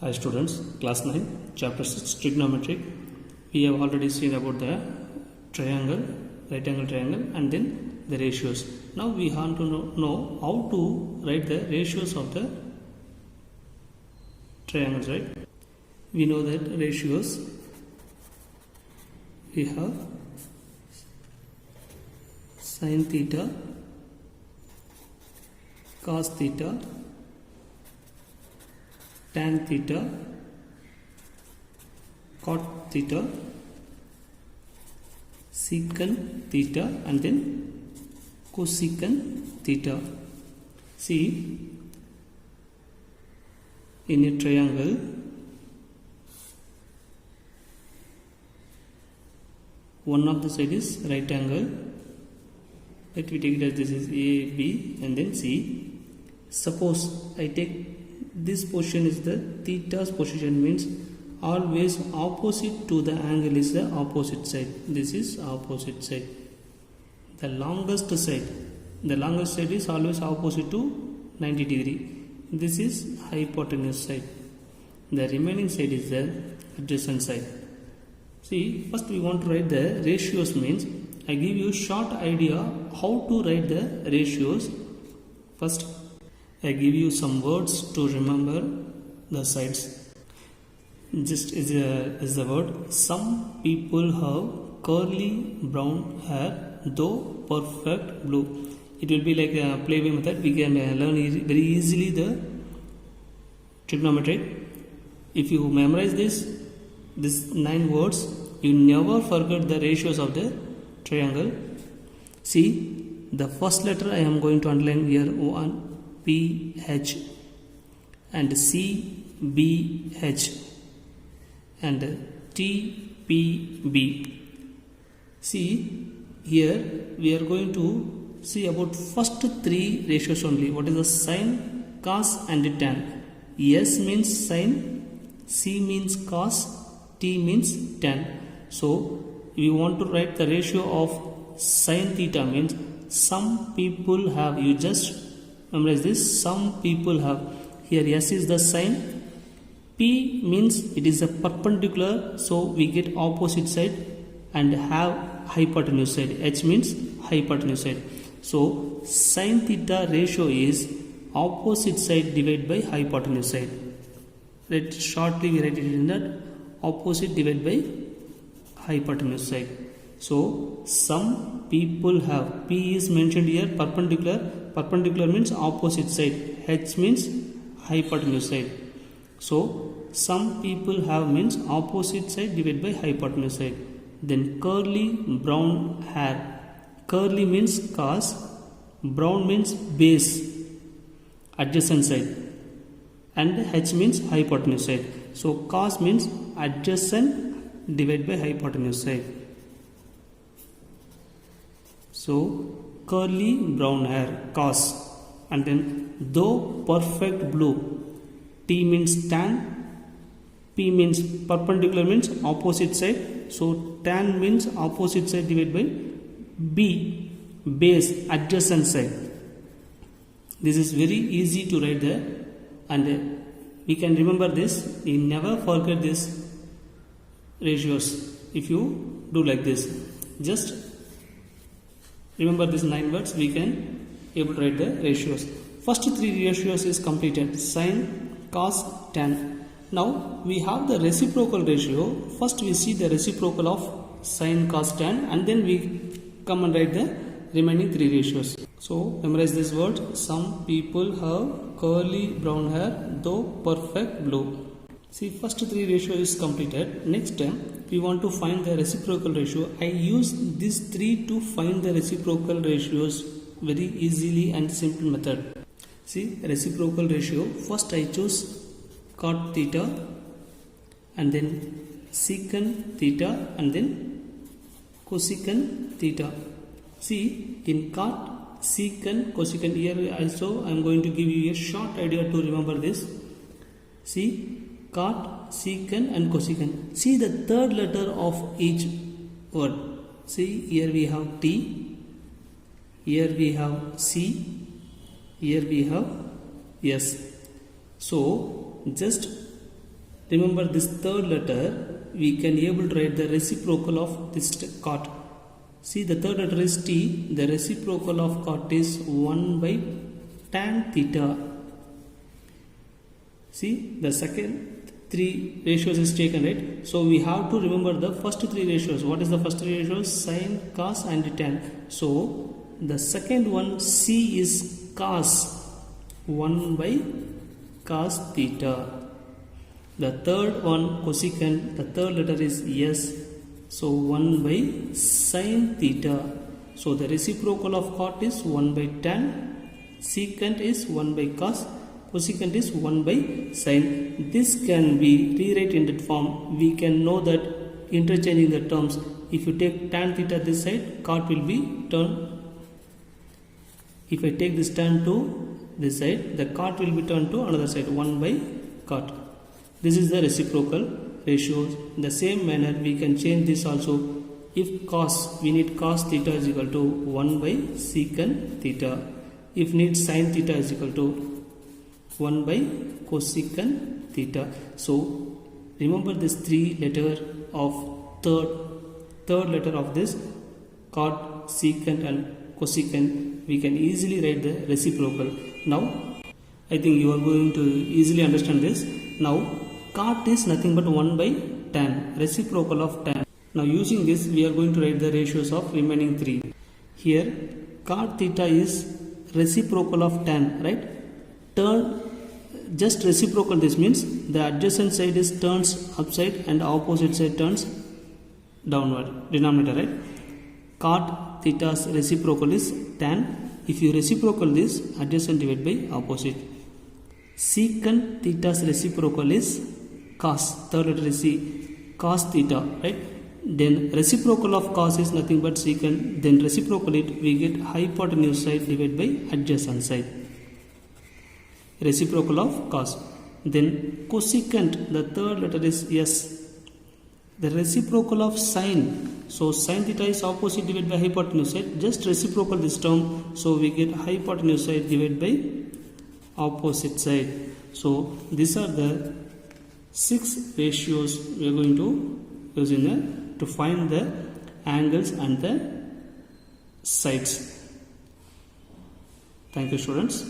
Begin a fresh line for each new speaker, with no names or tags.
Hi students, class 9, chapter 6, trigonometric. We have already seen about the triangle, right angle triangle, and then the ratios. Now we want to know how to write the ratios of the triangles, right? We know that ratios, we have sin theta, cos theta, tan theta, cot theta, secant theta, and then cosecant theta. See, in a triangle, one of the side is right angle. Let me take it as this is A, B, and then C. Suppose I take this position is the theta's position, means always opposite to the angle is the opposite side. This is opposite side. The longest side is always opposite to 90 degree. This is hypotenuse side. The remaining side is the adjacent side. See, first we want to write the ratios, means I give you short idea how to write the ratios. First I give you some words to remember the sides. Just is the word. Some people have curly brown hair, though perfect blue. It will be like a playway method. We can learn very easily the trigonometric. If you memorize this 9 words, you never forget the ratios of the triangle. See, the first letter I am going to underline here, O1, P, H, and C, B, H, and T, P, B. See, here we are going to see about first 3 ratios only. What is the sin, cos, and tan? S means sin, C means cos, T means tan. So we want to write the ratio of sin theta, means some people have, you just memorize this, some people have. Here S is the sin, P means it is a perpendicular, so we get opposite side, and have hypotenuse side. H means hypotenuse side. So sin theta ratio is opposite side divided by hypotenuse side. Let shortly we write it in that, opposite divided by hypotenuse side. So some people have, P is mentioned here, perpendicular means opposite side, H means hypotenuse side. So some people have means opposite side divided by hypotenuse side. Then curly brown hair. Curly means cos, brown means base, adjacent side, and H means hypotenuse side. So cos means adjacent divided by hypotenuse side. So curly brown hair, cos, and then though perfect blue, T means tan, P means perpendicular means opposite side, so tan means opposite side divided by B, base, adjacent side. This is very easy to write there, and we can remember this. You never forget this ratios if you do like this. Just remember these 9 words, we can able to write the ratios. First 3 ratios is completed, sin, cos, tan. Now we have the reciprocal ratio. First we see the reciprocal of sin, cos, tan, and then we come and write the remaining 3 ratios. So memorize this word. Some people have curly brown hair, though perfect blue. See, first 3 ratio is completed. Next time we want to find the reciprocal ratio. I use these 3 to find the reciprocal ratios very easily and simple method. See, reciprocal ratio. First I choose cot theta, and then secant theta, and then cosecant theta. See, in cot, secant, cosecant, here also I am going to give you a short idea to remember this. See, cot, secant, and cosecant. See the third letter of each word. See, here we have T, here we have C, here we have S. So just remember this third letter, we can able to write the reciprocal of this cot. See, the third letter is T. The reciprocal of cot is 1 by tan theta. See, the second three ratios is taken, right? So we have to remember the first three ratios. What is the first three ratios? Sin, cos and tan. So the second one, C, is cos 1 by cos theta. The third one, cosecant, the third letter is S. So 1 by sin theta. So the reciprocal of cot is 1 by tan, secant is 1 by cos, cosecant is 1 by sin. This can be rewrite in that form. We can know that interchanging the terms. If you take tan theta this side, cot will be turned. If I take this tan to this side, the cot will be turned to another side, 1 by cot. This is the reciprocal ratios. In the same manner, we can change this also. If cos, we need cos theta is equal to 1 by secant theta. If need sin theta is equal to 1 by cosecant theta. So remember this three letter of third letter of this cot, secant and cosecant. We can easily write the reciprocal. Now I think you are going to easily understand this. Now cot is nothing but 1 by tan, reciprocal of tan. Now using this, we are going to write the ratios of remaining three. Here cot theta is reciprocal of tan, right? Just reciprocal, this means the adjacent side is turns upside and opposite side turns downward, denominator, right? Cot theta's reciprocal is tan. If you reciprocal this, adjacent divided by opposite. Secant theta's reciprocal is cos, third letter is C, cos theta, right? Then reciprocal of cos is nothing but secant. Then reciprocal it, we get hypotenuse side divided by adjacent side. Reciprocal of cos. Then cosecant, the third letter is S. The reciprocal of sin. So sin theta is opposite divided by hypotenuse side. Just reciprocal this term. So we get hypotenuse side divided by opposite side. So these are the 6 ratios we are going to use to find the angles and the sides. Thank you, students.